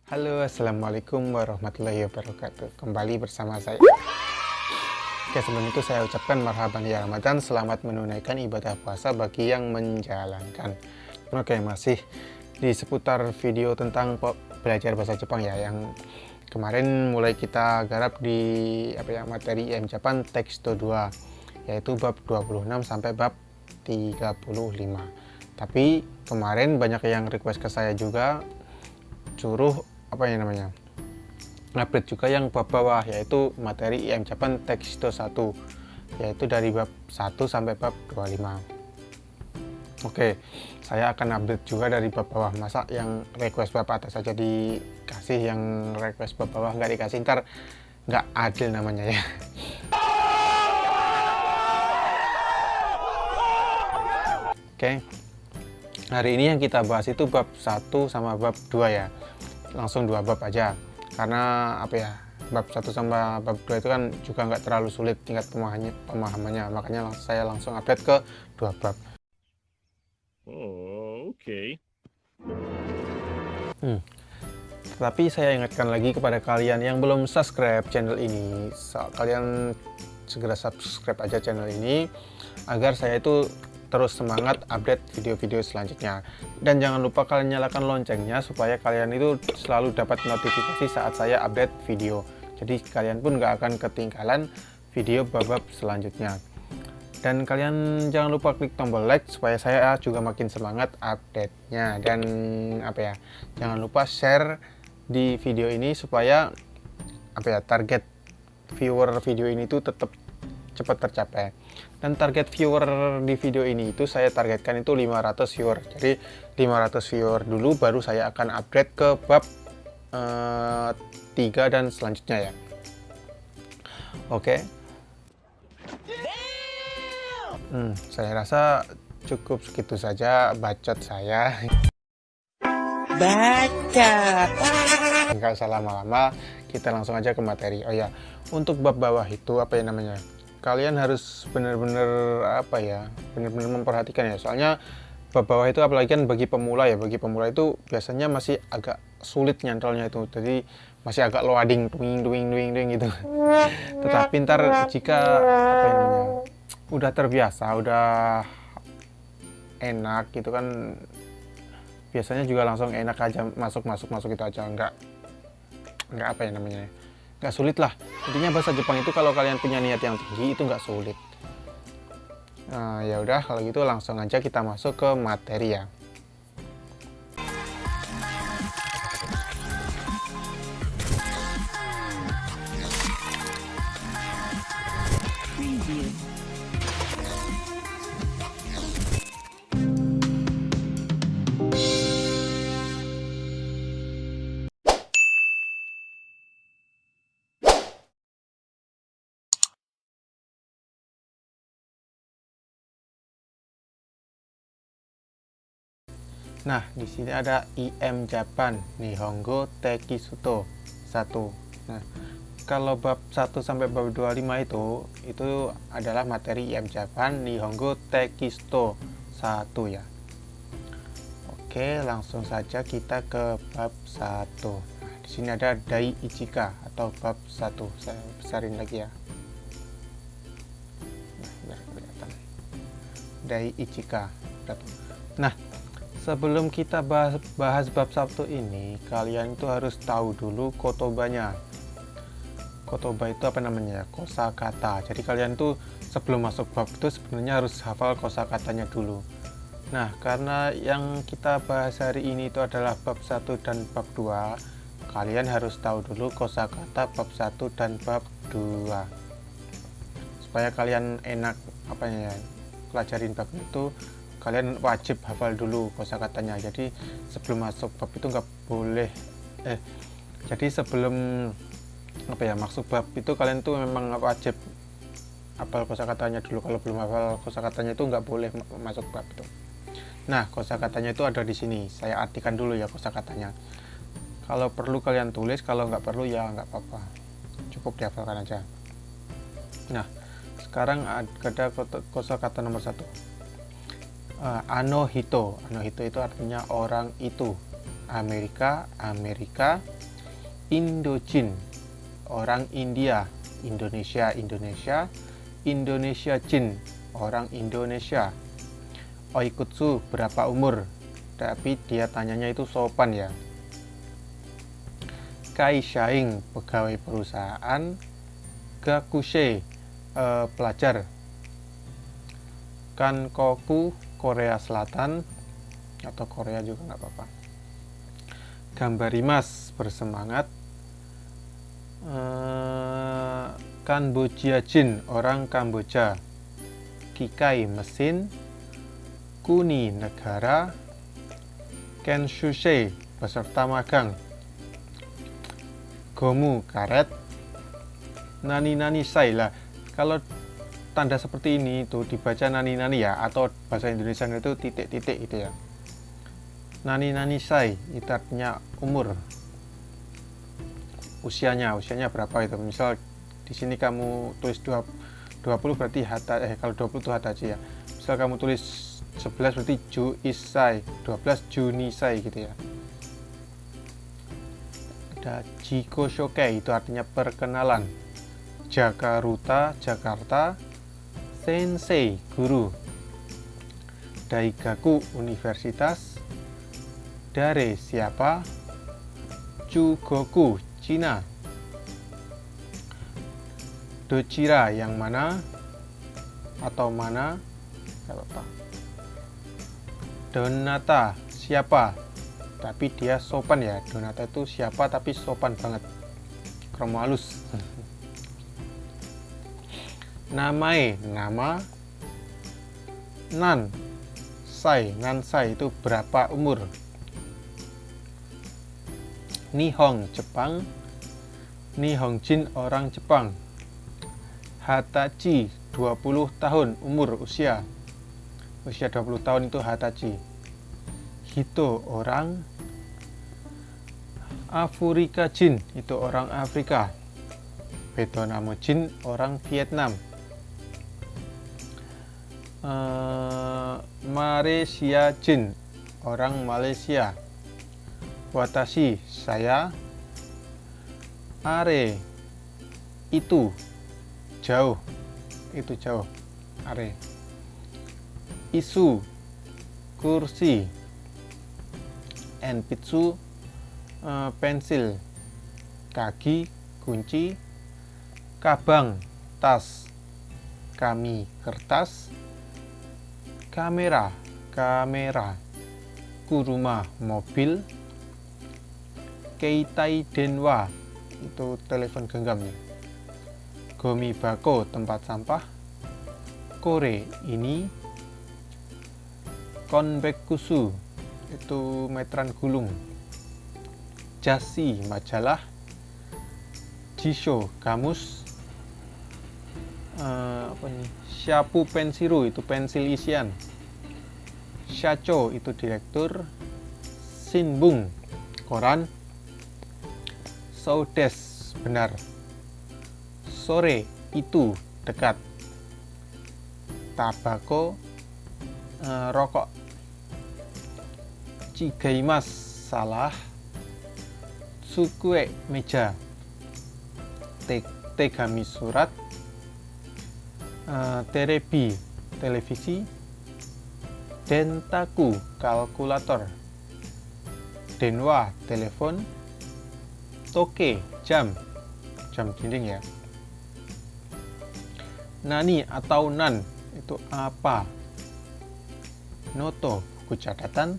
Halo, assalamualaikum warahmatullahi wabarakatuh. Kembali bersama saya. Oke, sebelum itu saya ucapkan marhaban ya Ramadan. Selamat menunaikan ibadah puasa bagi yang menjalankan. Oke, masih di seputar video tentang belajar bahasa Jepang ya, yang kemarin mulai kita garap di materi IM Japan Teksto 2, yaitu bab 26 sampai bab 35. Tapi kemarin banyak yang request ke saya juga, suruh update juga yang bab bawah, yaitu materi IM Japan Teksto 1, yaitu dari bab 1 sampai bab 25. Oke, saya akan update juga dari bab bawah. Masa yang request bab atas saja dikasih, yang request bab bawah nggak dikasih, ntar nggak adil namanya ya. Oke, hari ini yang kita bahas itu bab 1 sama bab 2 ya. Langsung 2 bab aja, karena bab 1 sama bab 2 itu kan juga nggak terlalu sulit tingkat pemahamannya, makanya saya langsung update ke 2 bab. Oke. Tapi saya ingatkan lagi kepada kalian yang belum subscribe channel ini, kalian segera subscribe aja channel ini agar saya itu terus semangat update video-video selanjutnya. Dan jangan lupa kalian nyalakan loncengnya supaya kalian itu selalu dapat notifikasi saat saya update video. Jadi kalian pun nggak akan ketinggalan video bab selanjutnya. Dan kalian jangan lupa klik tombol like supaya saya juga makin semangat update-nya. Dan jangan lupa share di video ini supaya target viewer video ini tuh tetap cepat tercapai. Dan target viewer di video ini itu saya targetkan itu 500 viewer. Jadi 500 viewer dulu baru saya akan upgrade ke bab 3 dan selanjutnya ya. Oke. Saya rasa cukup segitu saja bacot saya. Bacot. Nggak usah lama-lama, kita langsung aja ke materi. Oh ya, untuk bab bawah itu kalian harus benar-benar benar-benar memperhatikan ya. Soalnya bab bawah itu apalagi kan bagi pemula ya. Bagi pemula itu biasanya masih agak sulit nyantolnya itu. Jadi masih agak loading, doing gitu. Tetapi ntar jika udah terbiasa, udah enak gitu kan, biasanya juga langsung enak aja, masuk itu aja, nggak nggak sulit lah. Intinya bahasa Jepang itu kalau kalian punya niat yang tinggi itu nggak sulit. Nah, ya udah kalau gitu langsung aja kita masuk ke materi ya. Nah, di sini ada IM Japan Nihongo Tekisuto 1. Nah, kalau bab 1 sampai bab 25 itu adalah materi IM Japan Nihongo Tekisuto 1 ya. Oke, langsung saja kita ke bab 1. Nah, di sini ada Dai Ichika atau bab 1. Saya besarin lagi ya. Nah, biar kelihatan. Dai Ichika. Nah, sebelum kita bahas bab 1 ini, kalian itu harus tahu dulu kotobanya. Kotoba itu kosakata. Jadi kalian tuh sebelum masuk bab itu sebenarnya harus hafal kosakatanya dulu. Nah, karena yang kita bahas hari ini itu adalah bab 1 dan bab 2, kalian harus tahu dulu kosakata bab 1 dan bab 2. Supaya kalian enak pelajarin bab itu, kalian wajib hafal dulu kosakatanya. Jadi sebelum masuk bab itu nggak boleh jadi sebelum masuk bab itu kalian tuh memang wajib hafal kosakatanya dulu. Kalau belum hafal kosakatanya itu nggak boleh masuk bab itu. Nah, kosakatanya itu ada di sini. Saya artikan dulu ya kosakatanya. Kalau perlu kalian tulis, kalau nggak perlu ya nggak apa-apa, cukup dihafalkan aja. Nah, sekarang ada kosakata nomor 1. Anohito itu artinya orang itu. Amerika, Amerika. Indochin, orang India. Indonesia, Indonesia. Indonesia Chin, orang Indonesia. Oikutsu, berapa umur? Tapi dia tanyanya itu sopan ya. Kaishaing, pegawai perusahaan. Gakusei, pelajar. Kankoku, Korea Selatan atau Korea juga nggak apa-apa. Gambarimas, bersemangat. Kamboja-jin, orang Kamboja. Kikai, mesin. Kuni, negara. Kenshusei, peserta magang. Gomu, karet. Nani-nani sai lah. Kalau tanda seperti ini itu dibaca nani-nani ya, atau bahasa Indonesia itu titik-titik gitu ya. Nani-nani sai itu artinya umur, usianya berapa itu. Misal di sini kamu tulis 20 berarti kalau 20 itu hatachi ya. Misal kamu tulis 11 berarti Ju Isai, 12 Junisai gitu ya. Ada Jiko Shokai itu artinya perkenalan. Jakarta, Jakarta. Sensei, guru. Daigaku, universitas. Dare, siapa. Chugoku, Cina. Dochira, yang mana atau mana, gak apa-apa. Donata, siapa, tapi dia sopan ya. Donata itu siapa tapi sopan banget, kromo halus. Namae, nama. Nan sai itu berapa umur. Nihong, Jepang. Nihongjin, orang Jepang. Hatachi, 20 tahun, umur, usia 20 tahun itu hatachi. Hito, orang. Afrika jin, itu orang Afrika. Vietnam jin, orang Vietnam. Malaysia jin, orang Malaysia. Watashi, saya. Are, itu, jauh, are. Isu, kursi. Enpitsu, pensil. Kaki, kunci. Kabang, tas. Kami, kertas. Kamera, kuruma, mobil. Keitai denwa, itu telepon genggam ya. Gomibako, tempat sampah. Kore, ini. Konbekusu, itu meteran gulung. Jasi, majalah. Jisho, kamus. Syapu pensiru, itu pensil isian. Shacho, itu direktur. Shinbun, koran. Soudes, benar. Sore, itu, dekat. Tabako, rokok. Chigaimas, salah. Tsukue, meja. Tegami, surat. Terebi, televisi. Dentaku, kalkulator. Denwa, telepon. Toke, jam dinding ya. Nani atau nan, itu apa. Noto, buku catatan.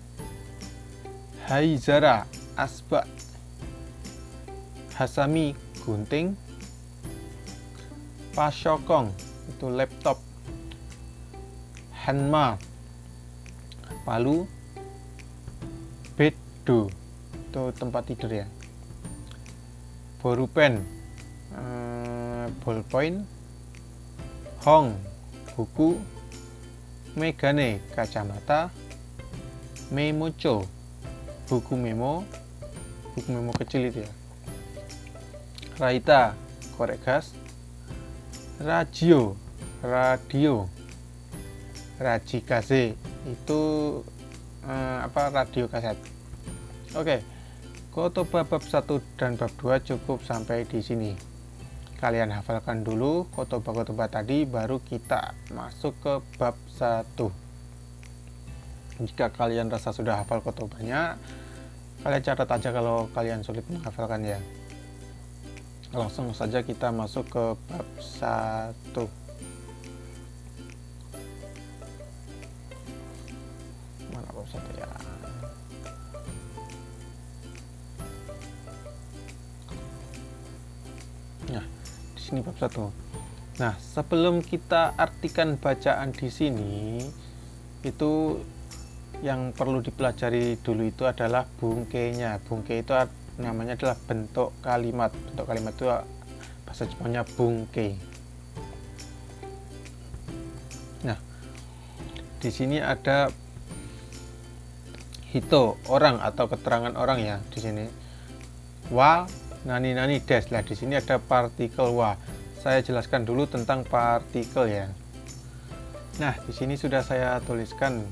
Haizara, asbak. Hasami, gunting. Pasyokong, itu laptop. Hanma, palu. Beddo, itu tempat tidur ya. Borupen, ballpoint. Hong, buku. Megane, kacamata. Memocho, buku memo kecil itu ya. Raita, korek gas. Radio, rajikase, itu radio kaset. Oke, kotoba bab 1 dan bab 2 cukup sampai di sini. Kalian hafalkan dulu kotoba-kotoba tadi, baru kita masuk ke bab 1. Jika kalian rasa sudah hafal kotobanya, kalian catat aja kalau kalian sulit menghafalkan ya. Langsung saja kita masuk ke bab 1. Mana bab 1 ya? Nah, di sini bab 1. Nah, sebelum kita artikan bacaan di sini, itu yang perlu dipelajari dulu itu adalah bungkainya. Bungkai itu namanya adalah bentuk kalimat. Bentuk kalimat itu bahasa Jepangnya bungkai. Nah, di sini ada hito, orang atau keterangan orang ya di sini. Wa nani des. Nah, di sini ada partikel wa. Saya jelaskan dulu tentang partikel ya. Nah, di sini sudah saya tuliskan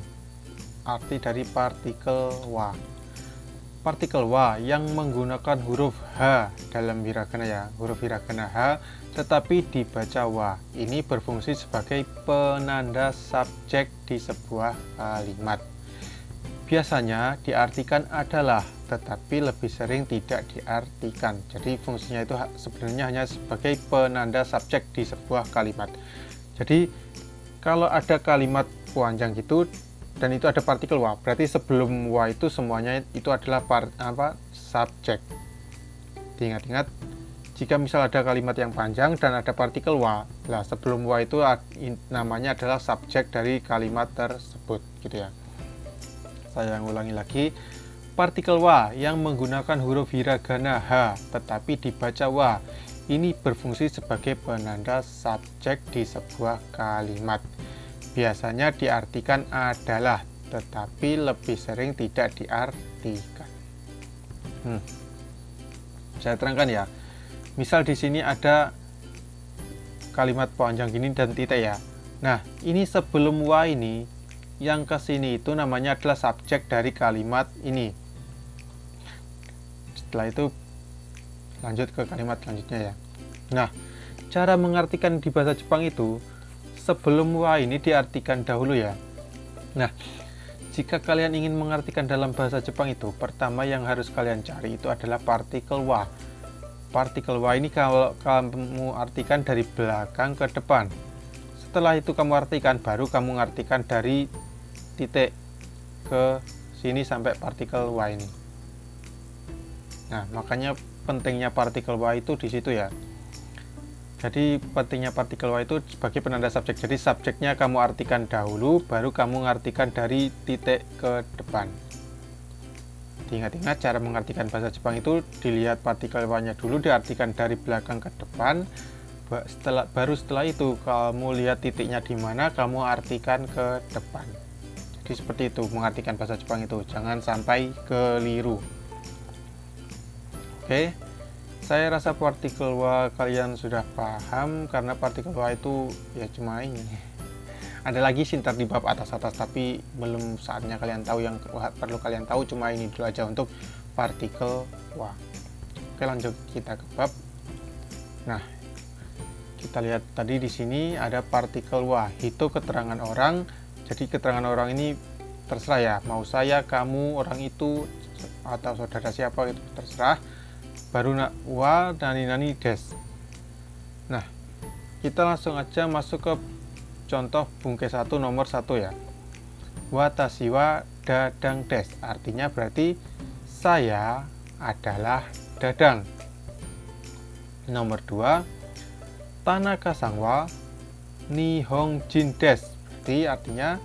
arti dari partikel wa. Partikel wa yang menggunakan huruf H dalam hiragana ya, huruf hiragana H, tetapi dibaca wa. Ini berfungsi sebagai penanda subjek di sebuah kalimat. Biasanya diartikan adalah, tetapi lebih sering tidak diartikan. Jadi fungsinya itu sebenarnya hanya sebagai penanda subjek di sebuah kalimat. Jadi kalau ada kalimat panjang gitu dan itu ada partikel wa, berarti sebelum wa itu semuanya itu adalah subjek. Ingat-ingat, jika misal ada kalimat yang panjang dan ada partikel wa, lah sebelum wa itu namanya adalah subjek dari kalimat tersebut gitu ya. Saya ulangi lagi, partikel wa yang menggunakan huruf hiragana H tetapi dibaca wa, ini berfungsi sebagai penanda subjek di sebuah kalimat. Biasanya diartikan adalah, tetapi lebih sering tidak diartikan. Saya terangkan ya. Misal di sini ada kalimat panjang gini dan titik ya. Nah, ini sebelum wa ini, yang ke sini itu namanya adalah subjek dari kalimat ini. Setelah itu lanjut ke kalimat selanjutnya ya. Nah, cara mengartikan di bahasa Jepang itu sebelum wa ini diartikan dahulu ya. Nah, jika kalian ingin mengartikan dalam bahasa Jepang itu, pertama yang harus kalian cari itu adalah partikel wa. Partikel wa ini kalau kamu artikan dari belakang ke depan. Setelah itu kamu artikan, baru kamu artikan dari titik ke sini sampai partikel wa ini. Nah, makanya pentingnya partikel wa itu di situ ya. Jadi pentingnya partikel wa itu sebagai penanda subjek. Jadi subjeknya kamu artikan dahulu, baru kamu mengartikan dari titik ke depan. Ingat-ingat cara mengartikan bahasa Jepang itu dilihat partikel wa-nya dulu, diartikan dari belakang ke depan. Baru setelah itu kamu lihat titiknya di mana, kamu artikan ke depan. Jadi seperti itu mengartikan bahasa Jepang itu. Jangan sampai keliru. Oke. Saya rasa partikel wa kalian sudah paham, karena partikel wa itu ya cuma ini. Ada lagi sintar di bab atas-atas, tapi belum saatnya kalian tahu. Yang perlu kalian tahu cuma ini dulu aja untuk partikel wa. Oke, lanjut kita ke bab. Nah, kita lihat tadi di sini ada partikel wa, hito keterangan orang. Jadi keterangan orang ini terserah ya, mau saya, kamu, orang itu, atau saudara siapa itu terserah. Baru wa nani des. Nah, kita langsung aja masuk ke contoh bungkai 1 nomor 1 ya. Watashi wa dadang des, artinya berarti saya adalah Dadang. Nomor 2, Tanaka-san wa nihongjin des, berarti artinya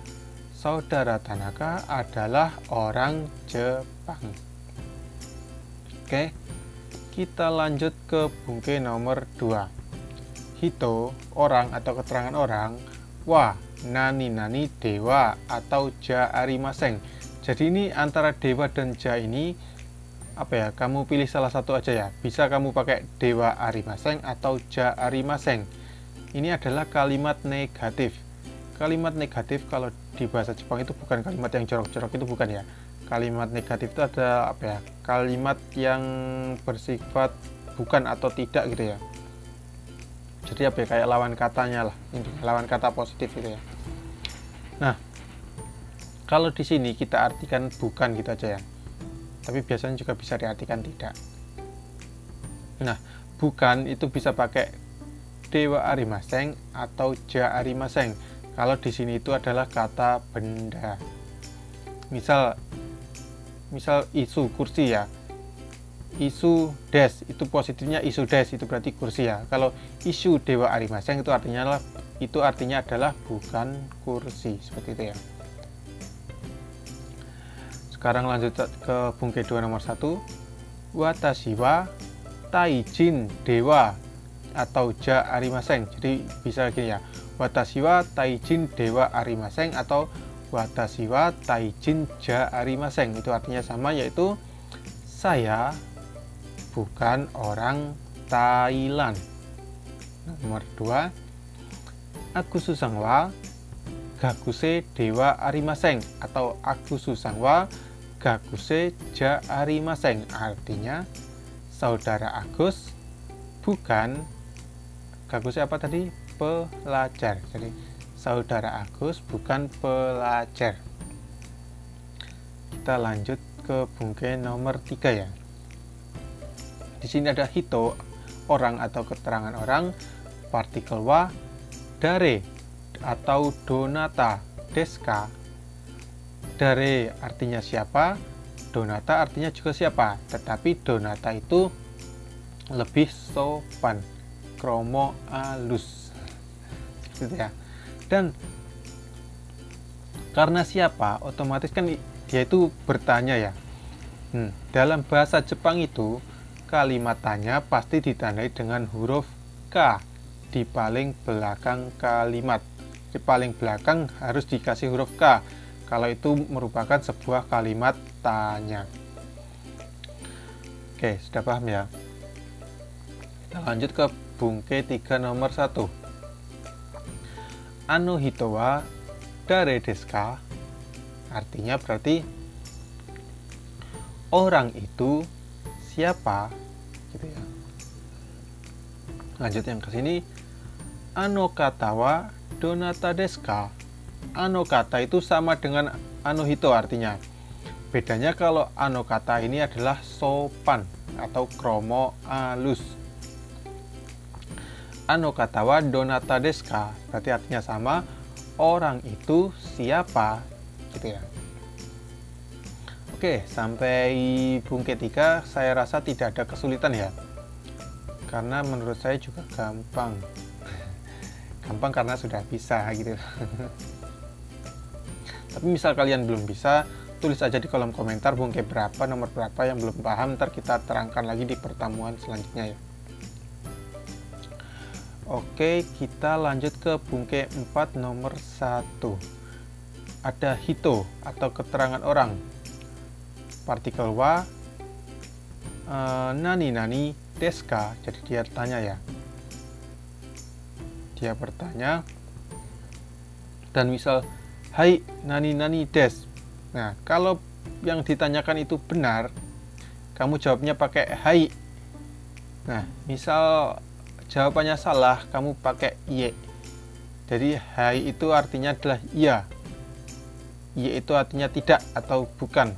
saudara Tanaka adalah orang Jepang. Oke, kita lanjut ke bungkai nomor 2. Hito, orang atau keterangan orang. Wa, nani dewa atau ja arimaseng. Jadi ini antara dewa dan ja ini apa ya? Kamu pilih salah satu aja ya. Bisa kamu pakai dewa arimaseng atau ja arimaseng. Ini adalah kalimat negatif. Kalimat negatif kalau di bahasa Jepang itu bukan kalimat yang jorok-jorok, itu bukan ya. Kalimat negatif itu ada apa ya? Kalimat yang bersifat bukan atau tidak gitu ya. Jadi apa ya, kayak lawan katanya lah, ini lawan kata positif gitu ya. Nah, kalau di sini kita artikan bukan gitu aja ya. Tapi biasanya juga bisa diartikan tidak. Nah, bukan itu bisa pakai dewa arimaseng atau ja arimaseng. Kalau di sini itu adalah kata benda. Misal isu kursi ya. Isu des itu positifnya isu des itu berarti kursi ya. Kalau isu dewa arimaseng itu artinya adalah bukan kursi, seperti itu ya. Sekarang lanjut ke bungke 2 nomor 1. Watashi wa taijin dewa atau ja arimaseng. Jadi bisa gini ya. Watashi wa taijin dewa arimaseng atau watashi wa taijin ja arimaseng. Itu artinya sama, yaitu saya bukan orang Thailand. Nomor 2. Aku susangwa gakuse dewa arimaseng atau aku susangwa gakuse ja arimaseng. Artinya saudara Agus bukan gakuse apa tadi? Pelajar. Jadi saudara Agus bukan pelajar. Kita lanjut ke bungke nomor 3 ya. Di sini ada hito, orang atau keterangan orang, partikel wa, dare atau donata, deska. Dare artinya siapa, donata artinya juga siapa, tetapi donata itu lebih sopan, kromo alus, gitu ya. Dan karena siapa, otomatis kan dia itu bertanya ya. Dalam bahasa Jepang itu kalimat tanya pasti ditandai dengan huruf K di paling belakang kalimat. Di paling belakang harus dikasih huruf K kalau itu merupakan sebuah kalimat tanya. Oke, sudah paham ya? Kita lanjut ke bungke 3 nomor 1. Ano hito wa dare desu ka? Artinya berarti orang itu siapa, gitu ya. Lanjut yang ke sini. Ano kata wa donata desu ka? Ano kata itu sama dengan ano hito artinya. Bedanya kalau ano kata ini adalah sopan atau kromo alus. Ano kata wa donata desu ka? Berarti artinya sama, orang itu siapa, gitu ya. Oke, sampai bungke 3 saya rasa tidak ada kesulitan ya. Karena menurut saya juga gampang. Gampang karena sudah bisa gitu. Tapi misal kalian belum bisa, tulis aja di kolom komentar bungke berapa, nomor berapa yang belum paham, ntar kita terangkan lagi di pertemuan selanjutnya ya. Oke, kita lanjut ke bungke 4 nomor 1. Ada hito atau keterangan orang. Partikel wa nani nani desu ka? Jadi dia tanya ya. Dia bertanya dan misal hai nani nani desu. Nah, kalau yang ditanyakan itu benar, kamu jawabnya pakai hai. Nah, misal jawabannya salah, kamu pakai iye. Jadi hai itu artinya adalah iya. Iye itu artinya tidak atau bukan.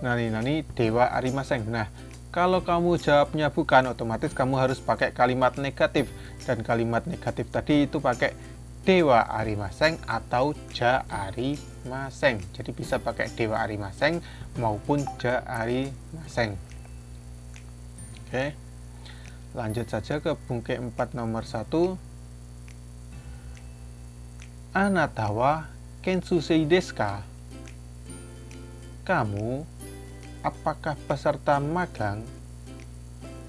Nani dewa arimaseng. Nah, kalau kamu jawabnya bukan, otomatis kamu harus pakai kalimat negatif. Dan kalimat negatif tadi itu pakai dewa arimaseng atau ja arimaseng. Jadi bisa pakai dewa arimaseng maupun ja arimaseng. Oke. Lanjut saja ke bungke 4 nomor 1. Anata wa kensusei desu ka? Kamu apakah peserta magang?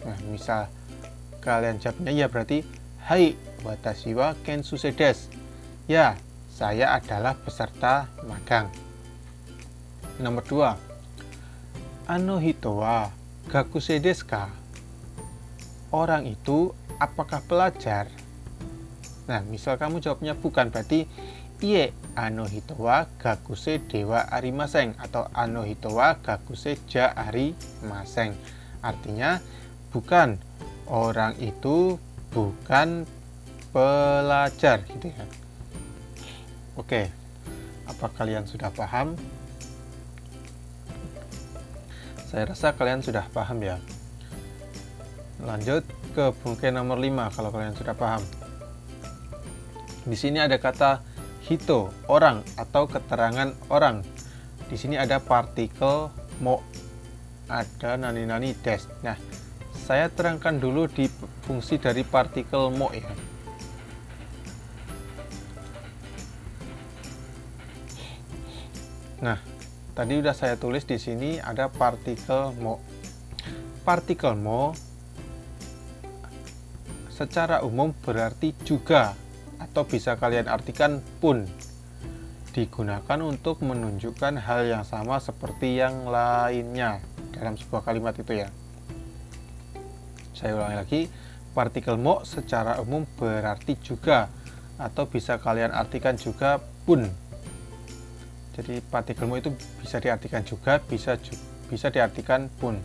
Nah, misal kalian jawabnya ya, berarti hai watashi wa kensusei desu. Ya, saya adalah peserta magang. Nomor 2. Ano hito wa gakusei desu ka? Orang itu apakah pelajar? Nah, misal kamu jawabnya bukan, berarti Ie ano hito wa gakuse dewa arimaseng atau ano hito wa gakuse ja arimaseng. Artinya bukan, orang itu bukan pelajar gitu ya. Oke, apa kalian sudah paham? Saya rasa kalian sudah paham ya. Lanjut ke bungke nomor 5 kalau kalian sudah paham. Di sini ada kata hito, orang atau keterangan orang. Di sini ada partikel mo, ada nani-nani des. Nah, saya terangkan dulu di fungsi dari partikel mo ya. Nah, tadi udah saya tulis di sini ada partikel mo. Partikel mo secara umum berarti juga, atau bisa kalian artikan pun, digunakan untuk menunjukkan hal yang sama seperti yang lainnya dalam sebuah kalimat itu ya. Saya ulangi lagi, partikel mo secara umum berarti juga, atau bisa kalian artikan juga pun. Jadi partikel mo itu bisa diartikan juga, bisa diartikan pun,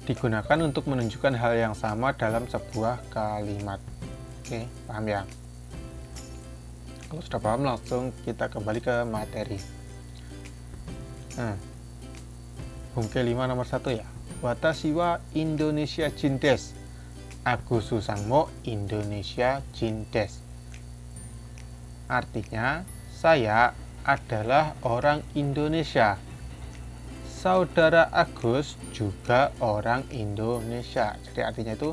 digunakan untuk menunjukkan hal yang sama dalam sebuah kalimat. Oke, paham ya? Kalau sudah paham, langsung kita kembali ke materi. Nah, bungke 5 nomor 1 ya. Watashi wa Indonesia jin desu. Aku susang mo Indonesia jin desu. Artinya, saya adalah orang Indonesia. Saudara Agus juga orang Indonesia. Jadi artinya itu,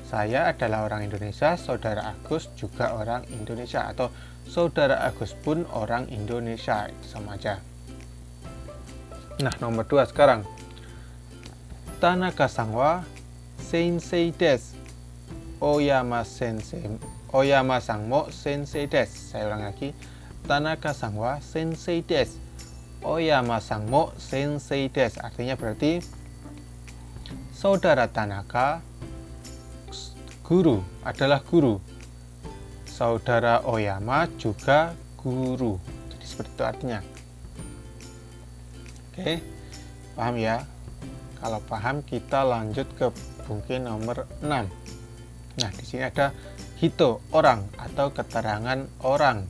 saya adalah orang Indonesia, saudara Agus juga orang Indonesia, atau saudara Agus pun orang Indonesia, itu sama aja. Nah, nomor 2 sekarang. Tanaka-san wa sensei desu. Oyama-san mo sensei desu. Saya ulang lagi. Tanaka-san wa sensei desu. Oyama-san mo sensei desu. Artinya berarti saudara Tanaka guru, adalah guru. Saudara Oyama juga guru. Jadi seperti itu artinya. Oke, paham ya? Kalau paham, kita lanjut ke bungke nomor 6. Nah, di sini ada hito, orang atau keterangan orang.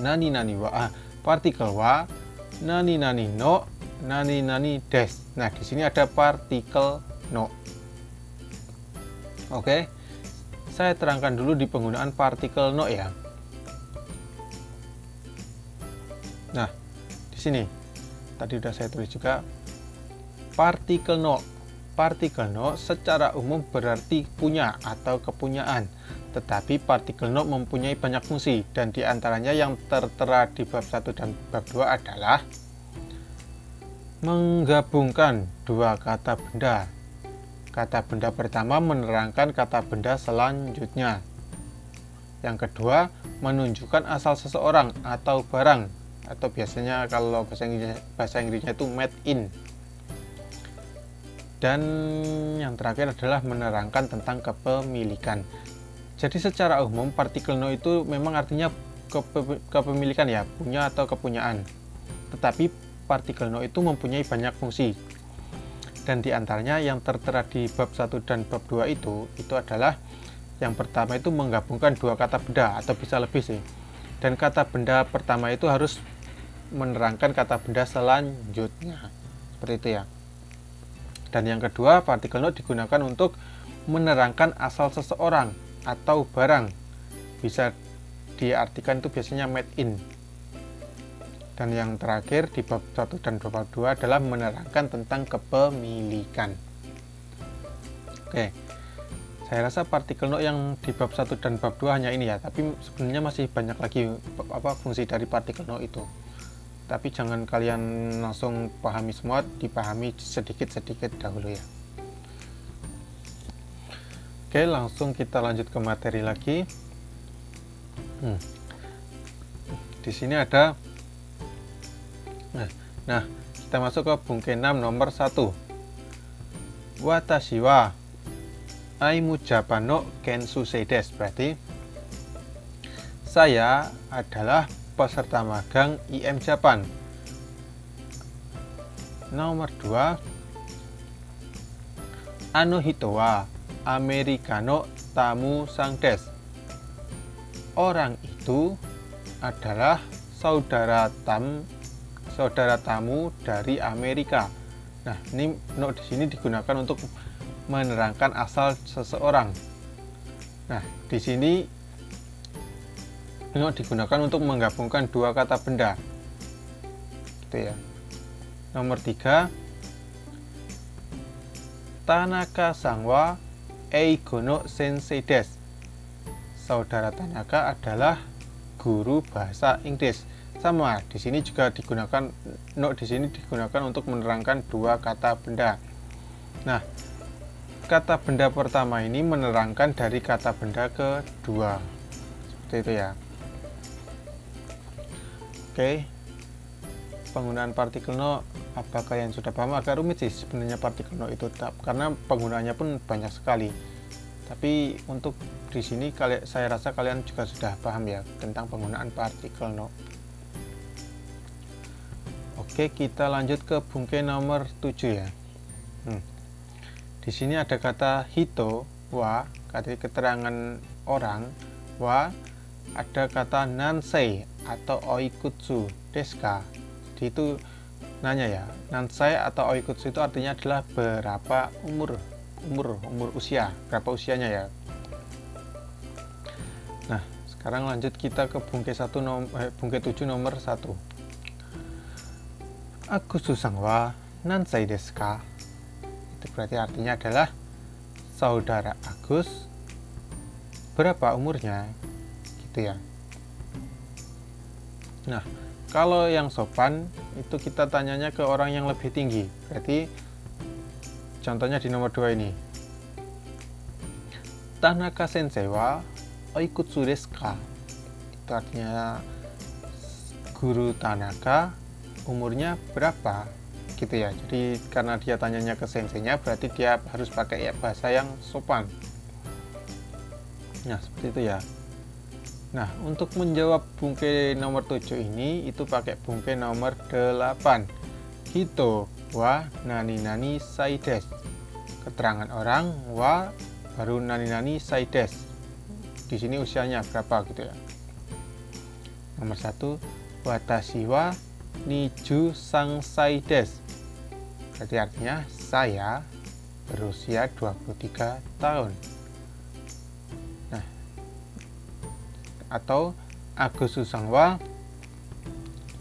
Nani-nani wa, partikel wa, nani-nani no, nani-nani des. Nah, di sini ada partikel no. Oke, saya terangkan dulu di penggunaan partikel no ya. Nah, di sini tadi sudah saya tulis juga partikel no. Partikel no secara umum berarti punya atau kepunyaan, tetapi partikel no mempunyai banyak fungsi, dan diantaranya yang tertera di bab 1 dan bab 2 adalah menggabungkan dua kata benda. Kata benda pertama menerangkan kata benda selanjutnya. Yang kedua, menunjukkan asal seseorang atau barang, atau biasanya kalau bahasa Inggrisnya itu made in. Dan yang terakhir adalah menerangkan tentang kepemilikan. Jadi secara umum partikel no itu memang artinya kepemilikan ya, punya atau kepunyaan. Tetapi partikel no itu mempunyai banyak fungsi. Dan diantaranya yang tertera di bab 1 dan bab 2 itu adalah yang pertama itu menggabungkan dua kata benda, atau bisa lebih sih. Dan kata benda pertama itu harus menerangkan kata benda selanjutnya. Seperti itu ya. Dan yang kedua, partikel no digunakan untuk menerangkan asal seseorang atau barang. Bisa diartikan itu biasanya made in. Dan yang terakhir di bab 1 dan bab 2 adalah menerangkan tentang kepemilikan. Oke, saya rasa partikel no yang di bab 1 dan bab 2 hanya ini ya, tapi sebenarnya masih banyak lagi fungsi dari partikel no itu. Tapi jangan kalian langsung pahami semua, dipahami sedikit-sedikit dahulu ya. Oke, langsung kita lanjut ke materi lagi. Di sini ada Nah, kita masuk ke bungke 6 nomor 1. Watashi wa aimu Japan no kensusei desu. Berarti Saya adalah peserta magang IM Japan. Nomor 2, Ano hito wa Amerikano tamu sang desu. Orang itu adalah saudara tamu dari Amerika. Nah, ini no di sini digunakan untuk menerangkan asal seseorang. Nah, di sini no digunakan untuk menggabungkan dua kata benda. Gitu ya. Nomor 3, Tanaka sang wa eigo no sensei desu. Saudara Tanaka adalah guru bahasa Inggris. Sama, di sini juga digunakan untuk menerangkan dua kata benda. Nah, kata benda pertama ini menerangkan dari kata benda kedua. Seperti itu ya. Oke. Penggunaan partikel no, apa kalian sudah paham? Agak rumit sih sebenarnya partikel no itu, karena penggunaannya pun banyak sekali. Tapi untuk di sini saya rasa kalian juga sudah paham ya tentang penggunaan partikel no. Oke, kita lanjut ke bungkai nomor 7 ya. Di sini ada kata hito wa, kata keterangan orang, wa ada kata nansei atau oikutsu desu ka. Jadi itu nanya ya, nansei atau oikutsu itu artinya adalah berapa umur usia, berapa usianya ya. Nah, sekarang lanjut kita ke bungkai 7 nomor 1. Agusu sang wa nansei desu ka? Itu berarti artinya adalah saudara Agus berapa umurnya, gitu ya. Nah, kalau yang sopan itu kita tanyanya ke orang yang lebih tinggi. Berarti contohnya di nomor 2 ini. Tanaka sensei wa oikutsu desu ka? Itu artinya guru Tanaka umurnya berapa, gitu ya. Jadi karena dia tanyanya ke senseinya, berarti dia harus pakai ya bahasa yang sopan. Nah, seperti itu ya. Nah, untuk menjawab bungkai nomor 7 ini itu pakai bungkai nomor 8. Hito wa nani nani sai desu. Keterangan orang wa baru nani nani sai desu. Di sini usianya berapa, gitu ya. Nomor 1, watashi wa niju sang sai desu. Berarti artinya saya berusia 23 tahun. Nah, atau Agusu sang wa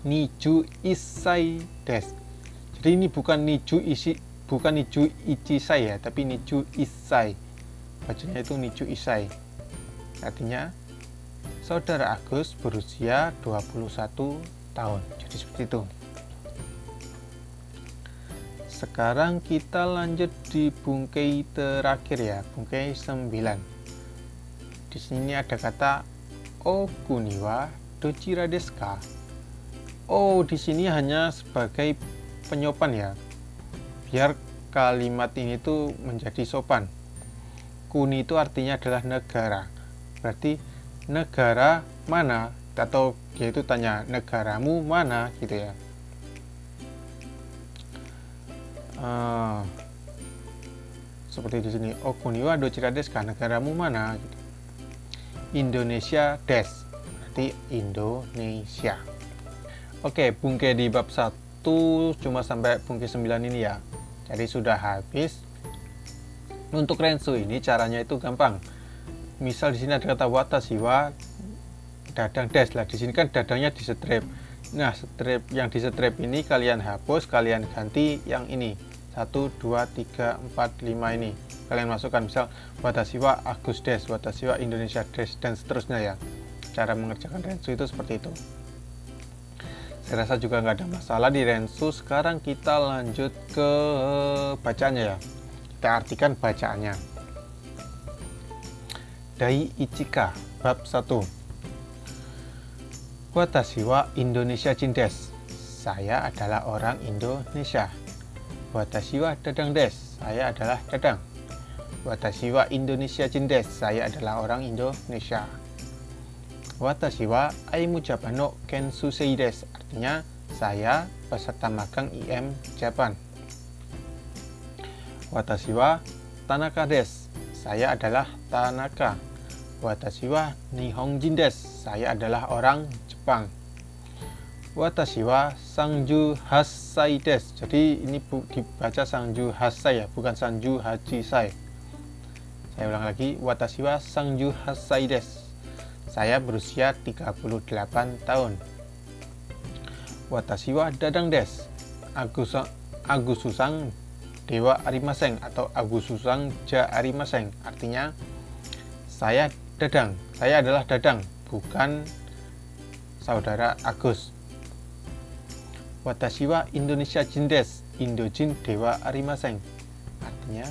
niju isai desu. Jadi ini bukan niju ichisai ya, tapi niju isai. Bacanya itu niju isai. Artinya saudara Agus berusia 21 tahun. Jadi seperti itu. Sekarang kita lanjut di bungkai terakhir ya, bungkai 9. Di sini ada kata okuni wa dochira desu ka? Oh, di sini hanya sebagai penyopan ya. Biar kalimat ini tuh menjadi sopan. Kuni itu artinya adalah negara. Berarti negara mana, atau dia itu tanya negaramu mana, gitu ya. Seperti di sini, okuni wa dochira desu ka? Negaramu mana, gitu. Indonesia desu, berarti Indonesia. Oke, bungkai di bab 1 cuma sampai bungkai 9 ini ya. Jadi sudah habis. Untuk rensu ini caranya itu gampang. Misal di sini ada kata watashi wa dadang des lah. Di sini kan dadangnya di strip. Nah, strip yang di strip ini kalian hapus, kalian ganti yang ini. 1, 2, 3, 4, 5 ini. Kalian masukkan misal watashi wa Agus des, watashi wa Indonesia des, dan seterusnya ya. Cara mengerjakan rensu itu seperti itu. Saya rasa juga nggak ada masalah di rensu. Sekarang kita lanjut ke bacaannya ya. Kita artikan bacaannya. Dai Ichika, bab 1. Watashi wa Indonesia jin desu. Saya adalah orang Indonesia. Watashi wa dadang desu. Saya adalah dadang. Watashi wa Indonesia jin desu. Saya adalah orang Indonesia. Watashi wa Aimu Japan no Kensusei desu. Artinya, saya peserta magang IM Japan. Watashi wa Tanaka desu. Saya adalah Tanaka. Watashi wa Nihonjin desu. Saya adalah orang Jepang. Watashi wa Sangju Hassai desu. Jadi ini dibaca Sangju Hassai ya, bukan Sanju Hajisai. Saya ulang lagi, Watashi wa Sangju Hassai desu. Saya berusia 38 tahun. Watashi wa Dadang desu. Agususang Dewa Arimaseng atau Agususang Ja Arimaseng. Artinya, saya Dadang. Saya adalah Dadang, bukan saudara Agus. Watashi wa Indonesia Jin desu. Indojin Dewa Arimaseng. Artinya,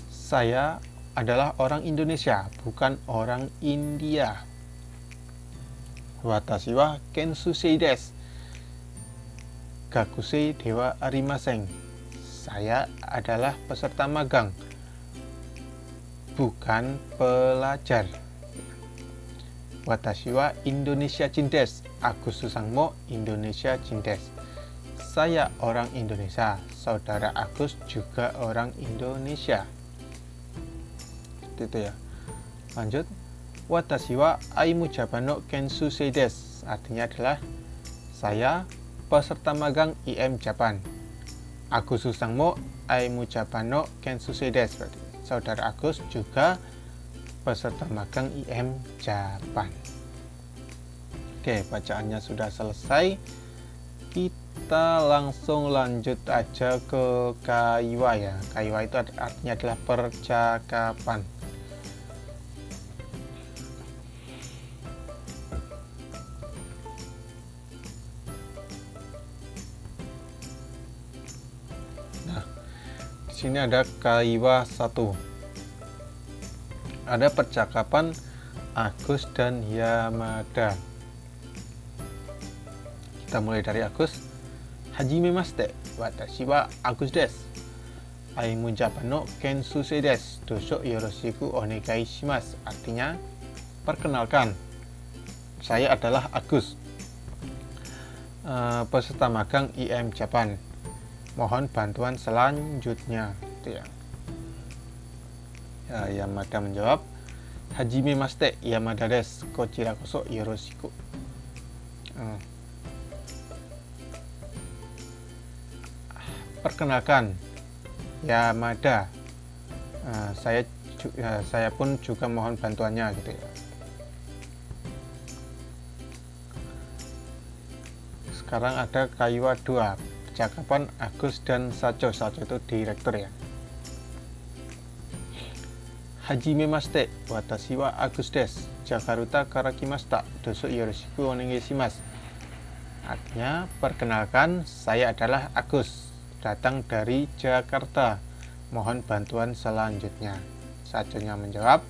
saya adalah orang Indonesia, bukan orang India. Watashi wa Kensusei desu. Gakusei Dewa Arimaseng. Saya adalah peserta magang, bukan pelajar. Watashi wa Indonesia Jin desu. Agus Susangmo Indonesia Jin desu. Saya orang Indonesia, saudara Agus juga orang Indonesia. Itu ya. Lanjut. Watashi wa Aimu Japan no Kensusei desu. Artinya adalah saya peserta magang IM Japan. Agus Susangmo Aimu Japan no Kensusei desu. Berarti saudara Agus juga peserta magang IM Japan. Oke, bacaannya sudah selesai. Kita langsung lanjut aja ke kaiwa ya. Kaiwa itu artinya adalah percakapan. Di sini ada kaiwa 1. Ada percakapan Agus dan Yamada. Kita mulai dari Agus. Hajimemashite, watashi wa Agus desu. Aimu Japan no Kensusei desu. Doso yoroshiku onegai shimasu. Artinya, perkenalkan, saya adalah Agus, peserta magang IM Japan. Mohon bantuan selanjutnya. Itu ya. Yamada menjawab, Hajimemashite, Yamada desu. Kochira koso yoroshiku. Perkenalkan, Yamada. Saya pun juga mohon bantuannya gitu ya. Sekarang ada kaiwa 2. Percakapan Agus dan Sacho. Sacho itu direktur ya. Hajimemashite, watashi wa Agus desu. Jakarta karakimashita. Doso yoroshiku onegai shimasu. Artinya, perkenalkan, saya adalah Agus, datang dari Jakarta. Mohon bantuan selanjutnya. Sacho-nya menjawab,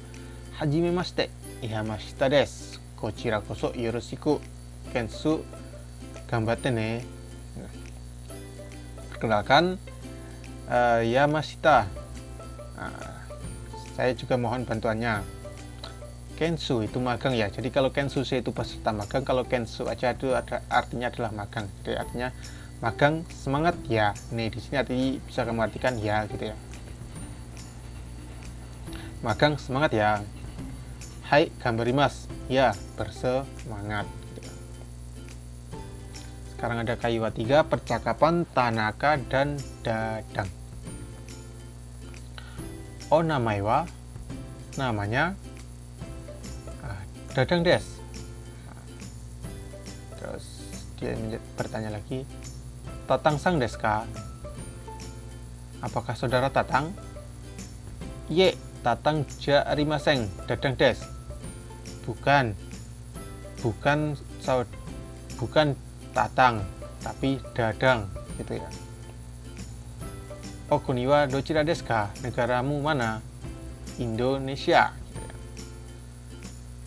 Hajimemashite, Yamashita desu. Kochira koso yoroshiku. Kensu gambatte ne. Perkenalkan, Yamashita. Saya juga mohon bantuannya. Kensu itu magang ya. Jadi kalau Kensusei itu peserta magang, kalau Kensu aja itu artinya adalah magang. Jadi artinya magang semangat ya. Nih di sini artinya bisa kamu artikan ya gitu ya. Magang semangat ya. Hai gambarimasu. Ya, bersemangat. Sekarang ada kaiwa 3, percakapan Tanaka dan Dadang. Oh namae wa, namanya Dadang desu. Terus dia bertanya lagi, Tatang sang desu ka? Apakah saudara Tatang? Ye, Tatang ja arimaseng, Dadang desu. Bukan Tatang, tapi Dadang gitu ya. Okuni wa dochira desu ka? Negaramu mana? Indonesia.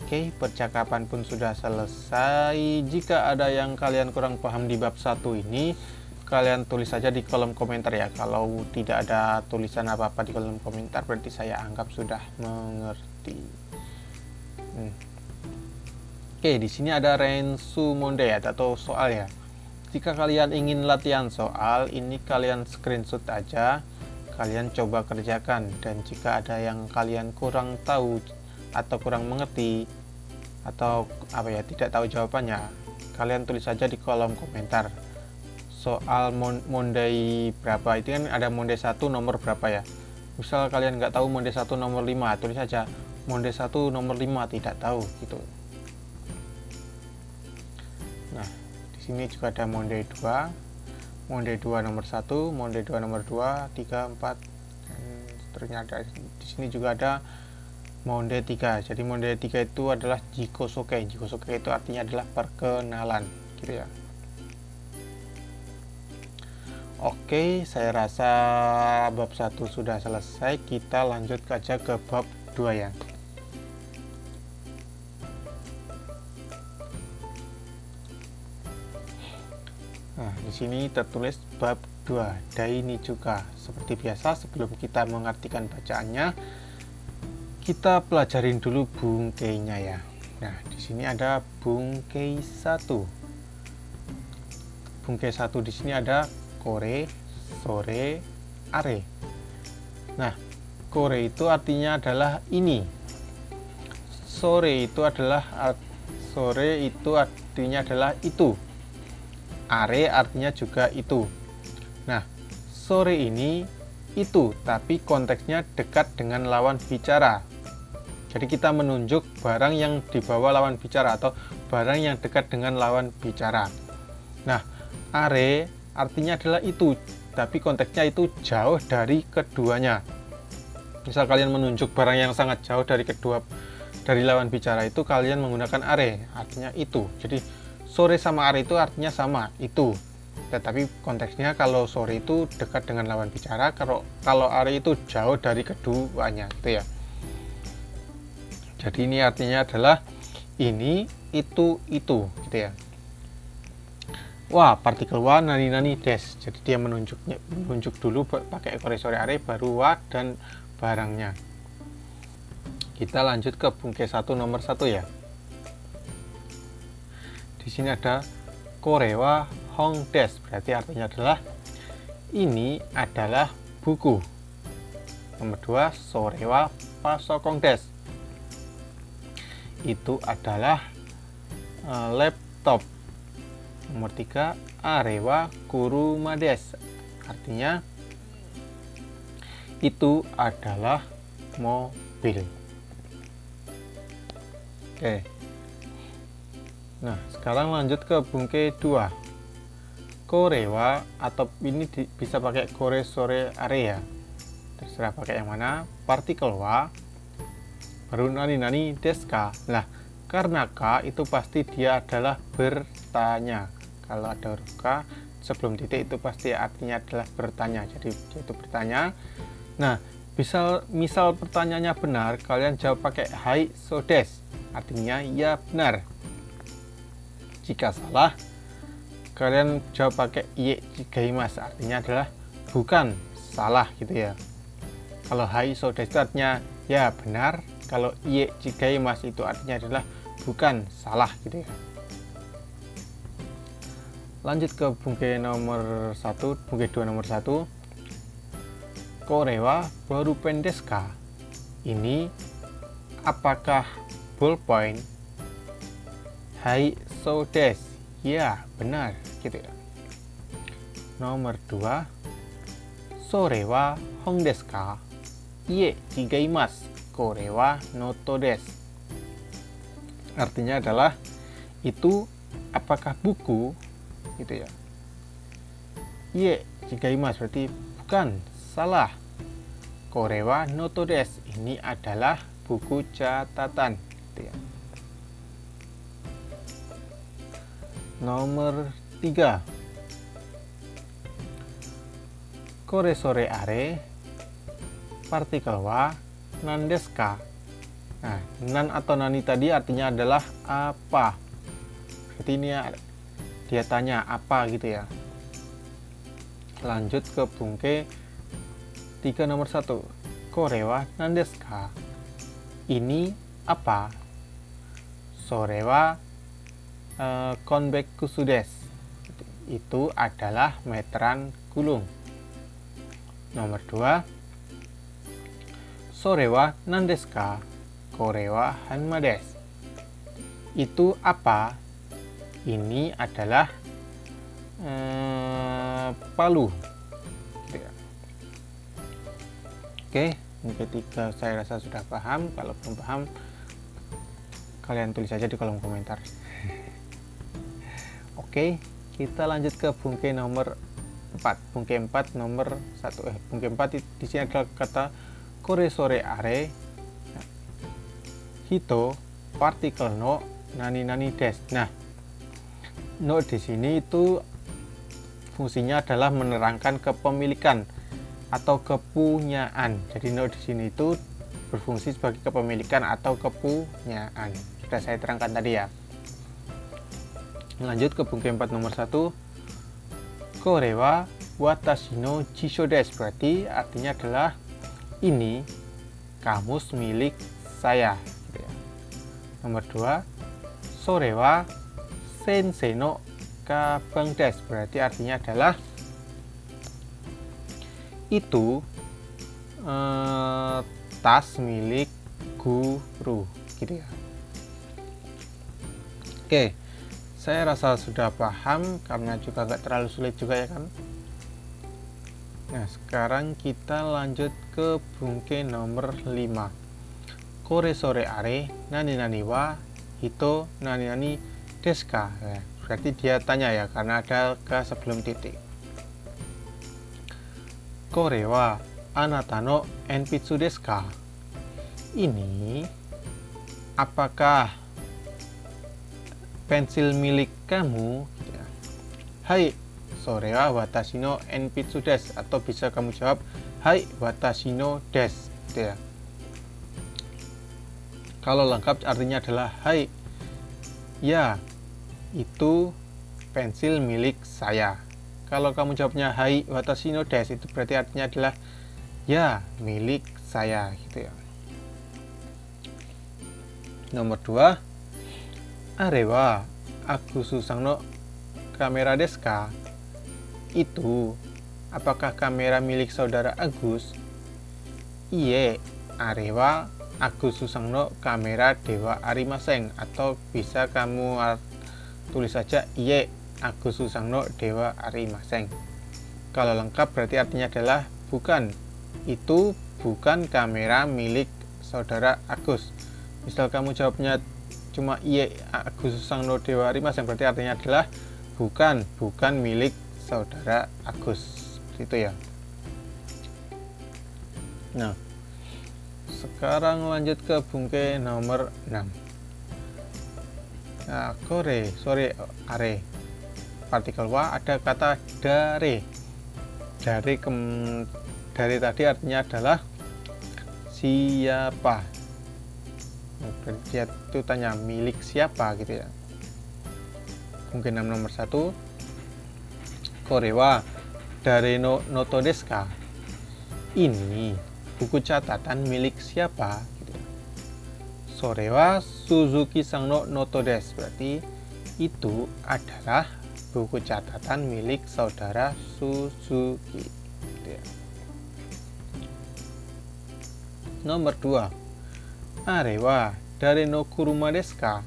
Oke, percakapan pun sudah selesai. Jika ada yang kalian kurang paham di bab 1 ini, kalian tulis saja di kolom komentar ya. Kalau tidak ada tulisan apa-apa di kolom komentar, berarti saya anggap sudah mengerti. Oke, di sini ada Rensu Monde ya, atau soal ya. Jika kalian ingin latihan soal, ini kalian screenshot aja, kalian coba kerjakan. Dan jika ada yang kalian kurang tahu atau kurang mengerti atau tidak tahu jawabannya, kalian tulis saja di kolom komentar. Soal Mondai berapa, itu kan ada Mondai 1 nomor berapa ya. Misal kalian nggak tahu Mondai 1 nomor 5, tulis saja Mondai 1 nomor 5 tidak tahu gitu. Nah, di sini juga ada Mondai 2, Mondai 2 nomor 1, Mondai 2 nomor 2, 3, 4, dan seterusnya. Ada di sini juga ada Mondai 3. Jadi Mondai 3 itu adalah Jikosoke. Jikosoke itu artinya adalah perkenalan, gitu ya. Oke, saya rasa bab 1 sudah selesai. Kita lanjut aja ke bab 2 ya. Nah, di sini tertulis bab 2, Dai Nijuka. Seperti biasa, sebelum kita mengartikan bacaannya, kita pelajarin dulu bungkainya ya. Nah, di sini ada bungkai 1. Bungkai 1 di sini ada kore, sore, are. Nah, kore itu artinya adalah ini. Sore itu artinya adalah itu. Are artinya juga itu. Nah, sore ini itu, tapi konteksnya dekat dengan lawan bicara. Jadi kita menunjuk barang yang dibawa lawan bicara atau barang yang dekat dengan lawan bicara. Nah, are artinya adalah itu, tapi konteksnya itu jauh dari keduanya. Misal kalian menunjuk barang yang sangat jauh dari lawan bicara, itu kalian menggunakan are, artinya itu. Jadi sore sama are itu artinya sama, itu. Tetapi konteksnya kalau sore itu dekat dengan lawan bicara, kalau are itu jauh dari keduanya, gitu ya. Jadi ini artinya adalah ini, itu, gitu ya. Wah, partikel wa nani des. Jadi dia menunjuk dulu pakai kore sore are, baru wa dan barangnya. Kita lanjut ke bungkai 1 nomor 1 ya. Di sini ada korewa hong des, berarti artinya adalah ini adalah buku. Nomor 2, sorewa pasokong des, itu adalah laptop. Nomor 3, arewa kuruma des, artinya itu adalah mobil. Oke. Nah, sekarang lanjut ke bungkai 2. Korewa, atau ini bisa pakai kore sore are ya. Terserah pakai yang mana. Partikel wa baru nani deska. Nah, karena ka itu pasti dia adalah bertanya. Kalau ada huruf k sebelum titik itu pasti artinya adalah bertanya. Jadi itu bertanya. Nah, misal pertanyaannya benar, kalian jawab pakai hai so des. Artinya ya benar. Jika salah, kalian jawab pakai iye jigaimas, artinya adalah bukan, salah gitu ya. Kalau hai so des itu artinya ya benar, kalau iye jigaimas itu artinya adalah bukan, salah gitu ya. Lanjut ke bungkai nomor 1, bungkai 2 nomor 1. Korewa baru pendeska. Ini apakah ballpoint? Hai so des, ya benar gitu ya. Nomor 2, sorewa hong desu ka? Iye jigaimasu, korewa noto desu. Artinya adalah itu apakah buku gitu ya. Iye jigaimasu berarti bukan, salah. Korewa noto desu, ini adalah buku catatan gitu ya. Nomor 3, kore sore are partikel wa nan desu ka. Nah, nan atau nani tadi artinya adalah apa. Berarti ini dia tanya apa gitu ya. Lanjut ke bungkai 3 nomor 1. Kore wa nan desu ka? Ini apa? Sore wa konbekku sudes. Itu adalah meteran gulung. Nomor 2, sorewa nandeska, korewa hanmades. Itu apa? Ini adalah palu. Oke, yang ketiga saya rasa sudah paham. Kalau belum paham, kalian tulis saja di kolom komentar. Oke, kita lanjut ke bungke nomor 4. Bungke 4 nomor 1. Bungke 4 di sini adalah kata kore sore are hito partikel no nani nani des. Nah, no di sini itu fungsinya adalah menerangkan kepemilikan atau kepunyaan. Jadi no di sini itu berfungsi sebagai kepemilikan atau kepunyaan. Sudah saya terangkan tadi ya. Lanjut ke bungke 4 nomor 1. Korewa watashi no jisho desu. Berarti artinya adalah ini kamus milik saya. Nomor 2. Sorewa sensei no kabang desu. Berarti artinya adalah itu tas milik guru, gitu ya. Oke, saya rasa sudah paham karena juga nggak terlalu sulit juga ya kan. Nah, sekarang kita lanjut ke bungke nomor 5. Kore sore are nani nani wa hito nani nani desu ka. Ya, berarti dia tanya ya karena ada ke sebelum titik. Kore wa anata no enpitsu desu ka? Ini apakah pensil milik kamu? Hai, sore wa watashi no enpitsu desu. Atau bisa kamu jawab, hai watashi no desu. Ya. Kalau lengkap artinya adalah hai, ya itu pensil milik saya. Kalau kamu jawabnya hai watashi no desu, itu berarti artinya adalah ya milik saya, gitu ya. Nomor 2, arewa Agususang no kamera desu ka? Itu apakah kamera milik saudara Agus? Iye, arewa Agususang no kamera dewa arimaseng. Atau bisa kamu tulis saja iye Agususang no dewa arimaseng. Kalau lengkap berarti artinya adalah bukan, itu bukan kamera milik saudara Agus. Misal kamu jawabnya cuma iye Agususang no dewa arimaseng, berarti artinya adalah bukan milik saudara Agus, gitu ya. Nah, sekarang lanjut ke bungke nomor 6. Nah, kore sore are partikel wa ada kata dare. Dari tadi artinya adalah siapa. Berarti dia itu tanya milik siapa, gitu ya. Mungkin nomor 1. Kore wa dare no noto desu ka? Ini buku catatan milik siapa, gitu ya. Sore wa Suzuki sang no noto desu. Berarti itu adalah buku catatan milik saudara Suzuki, gitu ya. Nomor 2. Arewa dare no kuruma desu ka?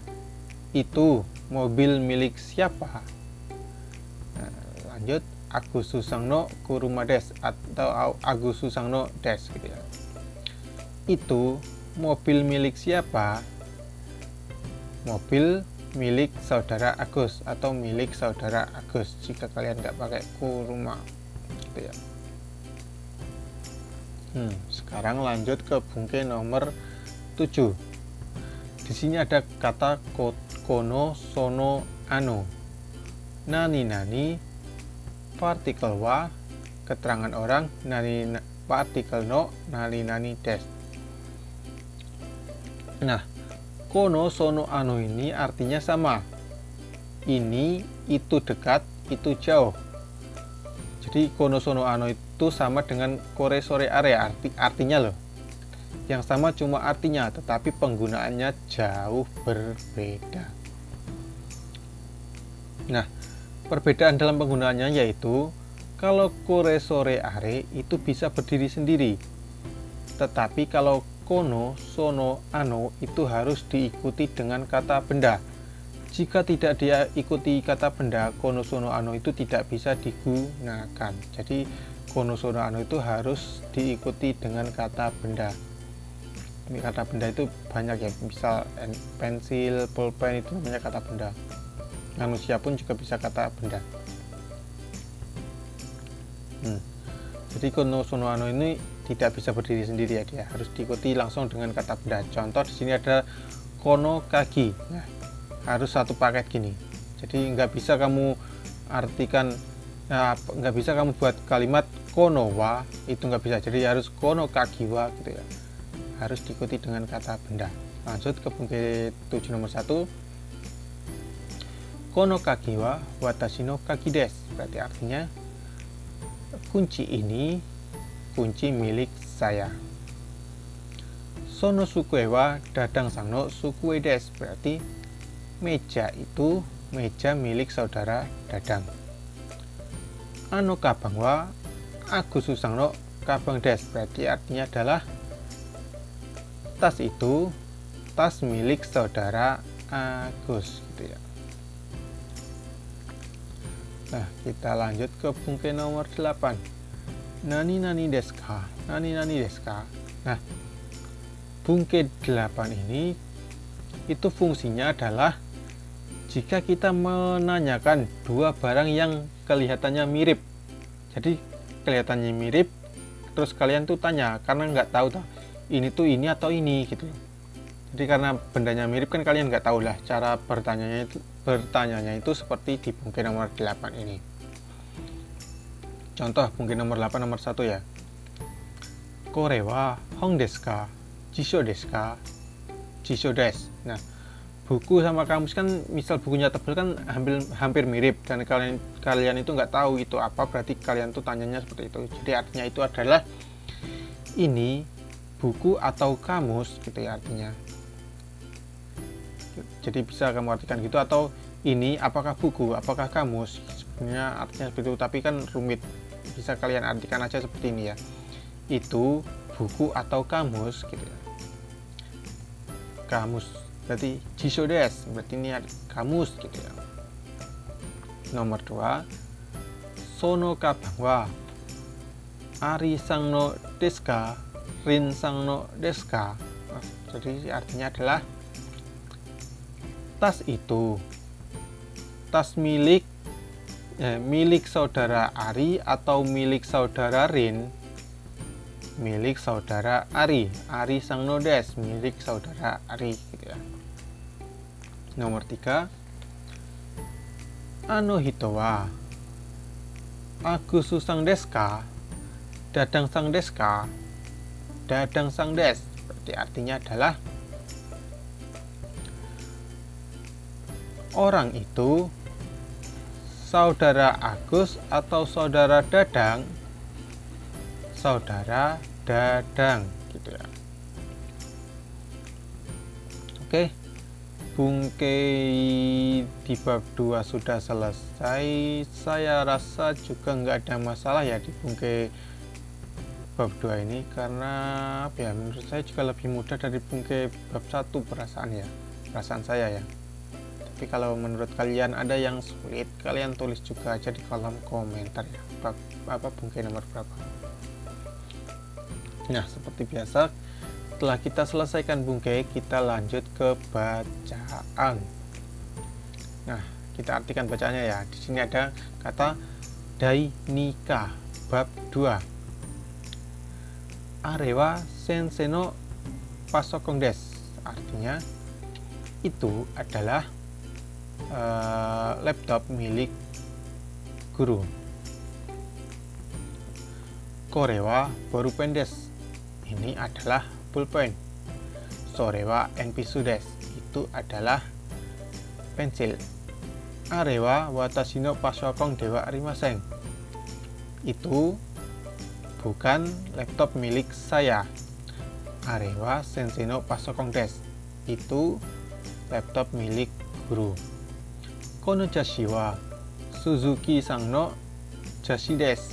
Itu mobil milik siapa? Nah, lanjut Agususang no kuruma desu atau Agususang no desu, gitu ya. Itu mobil milik siapa? Mobil milik saudara Agus atau milik saudara Agus jika kalian nggak pakai kuruma, gitu ya. Sekarang lanjut ke bungke nomor 7. Di sini ada kata kono sono ano. Nani nani partikel wa keterangan orang, nani partikel no nani nani desu. Nah, kono sono ano ini artinya sama. Ini itu dekat, itu jauh. Jadi kono sono ano itu sama dengan kore sore are, artinya loh. Yang sama cuma artinya, tetapi penggunaannya jauh berbeda. Nah, perbedaan dalam penggunaannya yaitu kalau kore sore are itu bisa berdiri sendiri. Tetapi kalau kono, sono, ano itu harus diikuti dengan kata benda. Jika tidak diikuti kata benda, kono, sono, ano itu tidak bisa digunakan. Jadi kono, sono, ano itu harus diikuti dengan kata benda. Ini kata benda itu banyak ya, misal pensil, pulpen itu namanya kata benda. Manusia pun juga bisa kata benda. Jadi kono, sono, ano ini tidak bisa berdiri sendiri ya, dia harus diikuti langsung dengan kata benda. Contoh di sini ada kono kagi. Nah, harus satu paket gini. Jadi nggak bisa kamu artikan, nggak bisa kamu buat kalimat kono wa, itu nggak bisa. Jadi harus kono kagi wa gitu ya. Harus diikuti dengan kata benda. Lanjut ke bungke 7 nomor 1. Kono kagi wa watashi no kagi desu. Berarti artinya kunci ini kunci milik saya. Sono sukue wa dadang sangno sukue desu. Berarti meja itu meja milik saudara Dadang. Ano kabang wa Agus susangno kabang desu. Berarti artinya adalah tas itu tas milik saudara Agus gitu ya. Nah, kita lanjut ke bungke nomor 8. Nani nani desu ka? Nani nani desu ka? Nah, bungke 8 ini itu fungsinya adalah jika kita menanyakan dua barang yang kelihatannya mirip. Jadi kelihatannya mirip, terus kalian tuh tanya karena nggak tahu ini tuh ini atau ini gitu. Jadi karena bendanya mirip kan kalian nggak tahu lah cara bertanyanya itu seperti di bungke nomor 8 ini. Contoh bungke nomor 8 nomor 1 ya. Kore wa hong desu ka? Jisho desu ka? Jisho desu. Nah, buku sama kamus kan misal bukunya tebal kan hampir mirip dan kalian itu nggak tahu itu apa, berarti kalian tuh tanyanya seperti itu. Jadi artinya itu adalah ini buku atau kamus gitu ya artinya. Jadi bisa kamu artikan gitu, atau ini apakah buku, apakah kamus. Sebenarnya artinya seperti itu, tapi kan rumit. Bisa kalian artikan aja seperti ini ya. Itu buku atau kamus gitu ya. Kamus berarti jisho desu, berarti ini kamus gitu ya. Nomor 2. Sono kabang wa Ari sang no desu ka? Rin sang no desu ka? Jadi artinya adalah tas itu tas milik saudara Ari atau milik saudara Rin. Milik saudara Ari. Ari sang no desu, milik saudara Ari gitu ya. Nomor 3. Ano hito wa Agus sang desu ka? Dadang sang desu ka? Dadang sang desu. Berarti artinya adalah orang itu saudara Agus atau saudara Dadang? Saudara Dadang gitu ya. Oke, bungke di bab 2 sudah selesai. Saya rasa juga nggak ada masalah ya di bungke bab 2 ini, karena ya menurut saya juga lebih mudah dari bungke bab 1 perasaan saya ya. Tapi kalau menurut kalian ada yang sulit, kalian tulis juga aja di kolom komentar ya, bungke nomor berapa. Nah, seperti biasa, setelah kita selesaikan bungke, kita lanjut ke bacaan. Nah, kita artikan bacaannya ya. Di sini ada kata dai nikah bab 2. Arewa sensei no pasokong desu. Artinya itu adalah laptop milik guru. Kore wa borupen desu. Ini adalah pulpen. Sore wa enpisu desu. Itu adalah pensil. Are wa watashi no pasokong de wa arimasen. Itu bukan laptop milik saya. Are wa sensei no pasokong desu. Itu laptop milik guru. Kono jashi wa Suzuki-san no jashi desu.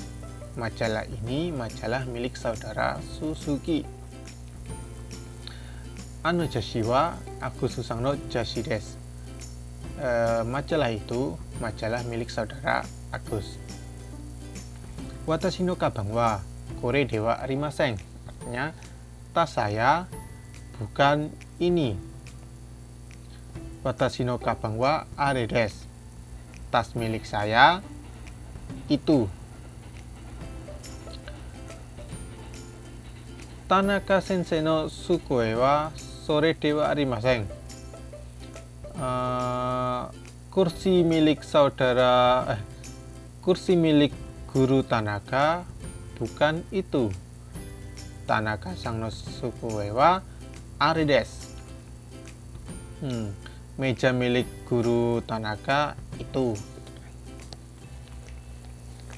Majalah ini majalah milik saudara Suzuki. Ano jashi wa Agusu-san no jashi desu. Majalah itu majalah milik saudara Agus. Watashi no kabang wa kore de wa arimasen. Artinya tas saya bukan ini. Watashi no kabang wa are desu. Tas milik saya itu. Tanaka sensei no sukue wa sore de wa arimasen. Kursi milik guru Tanaka bukan itu. Tanaka-san no sukue wa are desu. Meja milik guru Tanaka itu.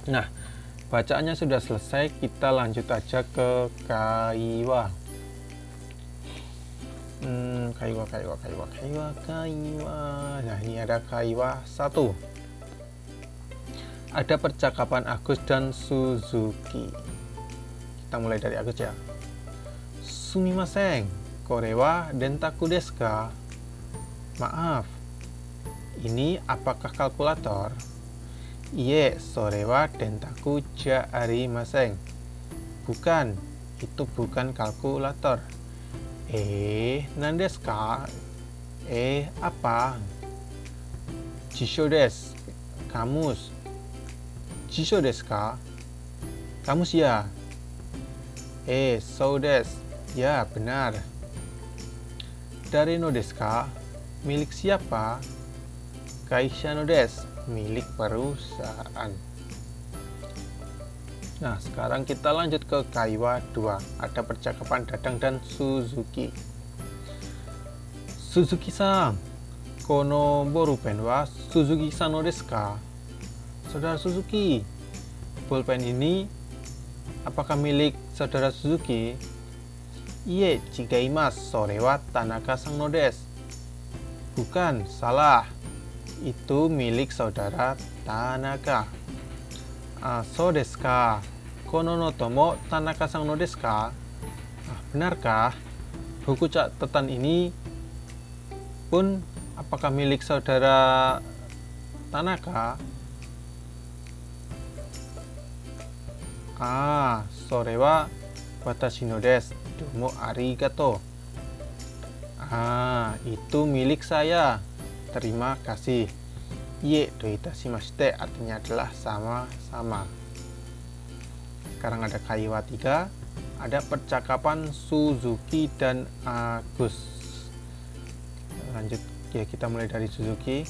Nah, bacaannya sudah selesai, kita lanjut aja ke kaiwa. Kaiwa. Nah, ini ada kaiwa 1. Ada percakapan Agus dan Suzuki. Kita mulai dari Agus ya. Sumimasen, kore wa dentaku desu ka? Maaf, ini apakah kalkulator? Iye, sore wa dentaku ja arimasen. Bukan, itu bukan kalkulator. Nandesu ka? Apa? Jisho desu. Kamus. Jisho desu ka? Kamus ya. So desu. Ya, benar. Dari no desu ka? Milik siapa? Kaisha no desu. Milik perusahaan. Nah, sekarang kita lanjut ke kaiwa 2. Ada percakapan Dadang dan Suzuki. Suzuki-san, kono bolpen wa Suzuki-san no desu ka? Saudara Suzuki, bolpen ini apakah milik saudara Suzuki? Iye, chigaimasu, sore wa Tanaka-san no desu. Bukan, salah. Itu milik saudara Tanaka. So desu ka? Kono noto mo Tanaka-san no desu ka? Benarkah buku catatan ini pun apakah milik saudara Tanaka? Sore wa watashi no desu. Domo arigato. Itu milik saya. Terima kasih. Iye, doitashimashite artinya adalah sama-sama. Sekarang ada kaiwa 3. Ada percakapan Suzuki dan Agus. Lanjut ya, kita mulai dari Suzuki.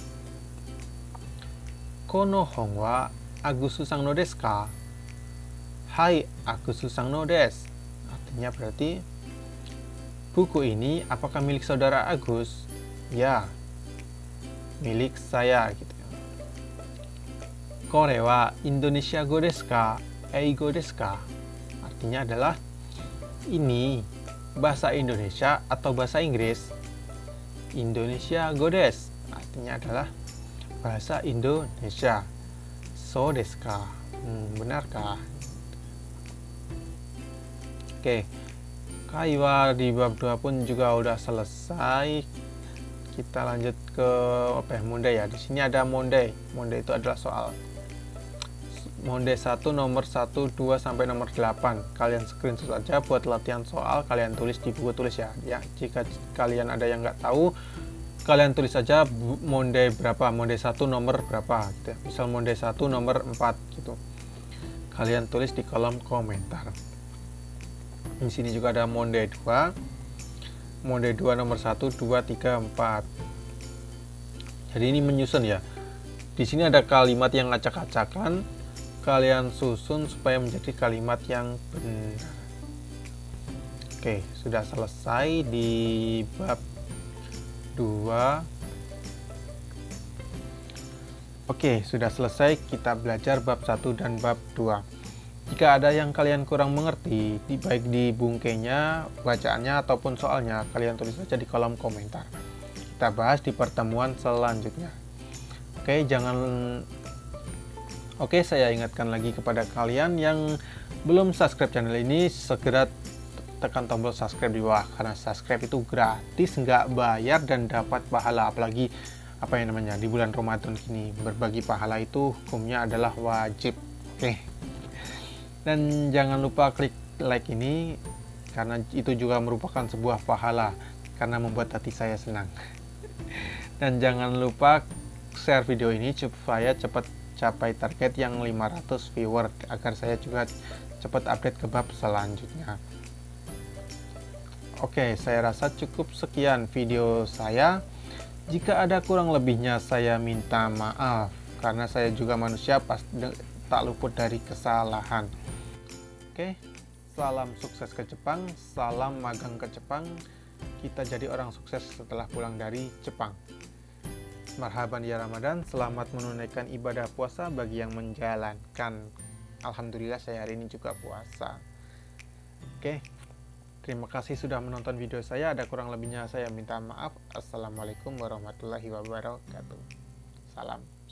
Kono hon wa Agusu-san no desu ka? Hai, Agusu-san no desu. Artinya berarti buku ini apakah milik saudara Agus? Ya, milik saya gitu. Kore wa Indonesia go desu ka? Eigo desu ka? Artinya adalah ini bahasa Indonesia atau bahasa Inggris? Indonesia go desu. Artinya adalah bahasa Indonesia. So desu ka? Benarkah? Oke. Kaiwa di bab 2 pun juga udah selesai. Kita lanjut ke monde ya. Di sini ada monde. Monde itu adalah soal. Monde 1 nomor 1, 2 sampai nomor 8. Kalian screenshot aja buat latihan soal, kalian tulis di buku tulis ya. Jika kalian ada yang nggak tahu, kalian tulis aja monde berapa, monde 1 nomor berapa gitu ya. Misal monde 1 nomor 4 gitu. Kalian tulis di kolom komentar. Di sini juga ada monde 2. Monde 2 nomor 1, 2, 3, 4. Jadi ini menyusun ya. Di sini ada kalimat yang acak-acakan. Kalian susun supaya menjadi kalimat yang benar. Oke, sudah selesai di bab 2. Oke, sudah selesai kita belajar bab 1 dan bab 2. Jika ada yang kalian kurang mengerti, baik di bungkainya, bacaannya, ataupun soalnya, kalian tulis saja di kolom komentar. Kita bahas di pertemuan selanjutnya. Oke, saya ingatkan lagi kepada kalian yang belum subscribe channel ini, segera tekan tombol subscribe di bawah, karena subscribe itu gratis, nggak bayar, dan dapat pahala. Apalagi di bulan Ramadan ini, berbagi pahala itu hukumnya adalah wajib. Oke, dan jangan lupa klik like ini, karena itu juga merupakan sebuah pahala, karena membuat hati saya senang. Dan jangan lupa share video ini supaya cepat capai target yang 500 viewer, agar saya juga cepat update ke bab selanjutnya. Oke, saya rasa cukup sekian video saya. Jika ada kurang lebihnya saya minta maaf, karena saya juga manusia, tak luput dari kesalahan. Oke, salam sukses ke Jepang, salam magang ke Jepang. Kita jadi orang sukses setelah pulang dari Jepang. Marhaban ya Ramadan, selamat menunaikan ibadah puasa bagi yang menjalankan. Alhamdulillah saya hari ini juga puasa. Oke, terima kasih sudah menonton video saya. Ada kurang lebihnya saya minta maaf. Assalamualaikum warahmatullahi wabarakatuh. Salam.